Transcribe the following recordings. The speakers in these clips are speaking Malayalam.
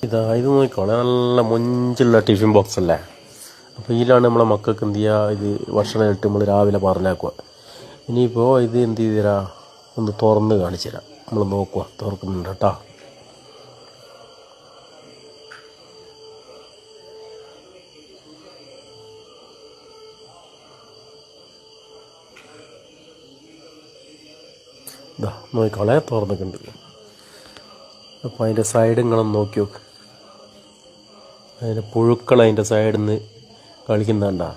ഇത് നോക്കിക്കോളെ, നല്ല മൊഞ്ചുള്ള ടിഫിൻ ബോക്സ് അല്ലേ. അപ്പോൾ ഇതിലാണ് നമ്മളെ മക്കൾക്ക് എന്ത് ചെയ്യുക, ഇത് ഭക്ഷണം ഇട്ട് നമ്മൾ രാവിലെ പറഞ്ഞാക്കുക. ഇനിയിപ്പോൾ ഇത് എന്ത് ചെയ്ത് തരാം, ഒന്ന് തുറന്ന് കാണിച്ചു തരാം. നമ്മൾ നോക്കുക, തുറക്കുന്നുണ്ട് കേട്ടോ. ഇതാ നോക്കിക്കോളെ, തുറന്നിട്ടുണ്ട്. അപ്പോൾ അതിൻ്റെ സൈഡ് നിങ്ങളൊന്ന് നോക്കി നോക്ക്. അതിൻ്റെ പുഴുക്കൾ അതിൻ്റെ സൈഡിൽ നിന്ന് കളിക്കുന്നുണ്ടാ.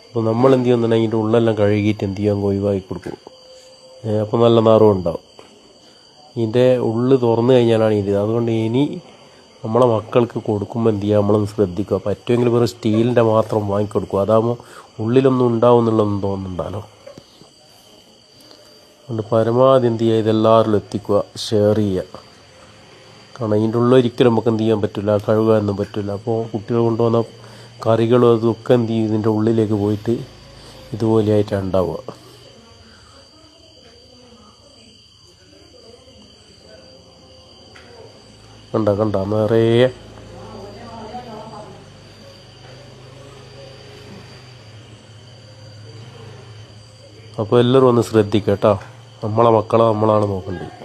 അപ്പോൾ നമ്മൾ എന്ത് ചെയ്യുന്നുണ്ടെങ്കിൽ അതിൻ്റെ ഉള്ളെല്ലാം കഴുകിയിട്ട് എന്ത് ചെയ്യാൻ ഒഴിവാക്കി കൊടുക്കും. അപ്പോൾ നല്ല നിറവും ഉണ്ടാവും. ഇതിൻ്റെ ഉള്ളിൽ തുറന്നു കഴിഞ്ഞാലാണ് ഇത്. അതുകൊണ്ട് ഇനി നമ്മളെ മക്കൾക്ക് കൊടുക്കുമ്പോൾ എന്ത് ചെയ്യുക, നമ്മളൊന്ന് ശ്രദ്ധിക്കുക. പറ്റുമെങ്കിൽ വെറും സ്റ്റീലിൻ്റെ മാത്രം വാങ്ങിക്കൊടുക്കുക. അതാകുമ്പോൾ ഉള്ളിലൊന്നും ഉണ്ടാവും എന്നുള്ളതൊന്നും തോന്നുന്നുണ്ടല്ലോ. അതുകൊണ്ട് പരമാവധി എന്ത് ചെയ്യുക, ഇതെല്ലാവരിലും എത്തിക്കുക, ഷെയർ ചെയ്യുക. കാരണം ഇതിൻ്റെ ഉള്ളിൽ ഒരിക്കലും നമുക്ക് എന്ത് ചെയ്യാൻ പറ്റില്ല, കഴുകാനൊന്നും പറ്റില്ല. അപ്പോൾ കുട്ടികൾ കൊണ്ടുവന്ന കറികളും അതൊക്കെ എന്ത് ചെയ്യും, ഇതിൻ്റെ ഉള്ളിലേക്ക് പോയിട്ട് ഇതുപോലെയായിട്ടാണ് ഉണ്ടാവുക. കണ്ട നിറയെ. അപ്പോൾ എല്ലാവരും ഒന്ന് ശ്രദ്ധിക്കുക കേട്ടോ. നമ്മളെ മക്കളെ നമ്മളാണ് നോക്കേണ്ടത്.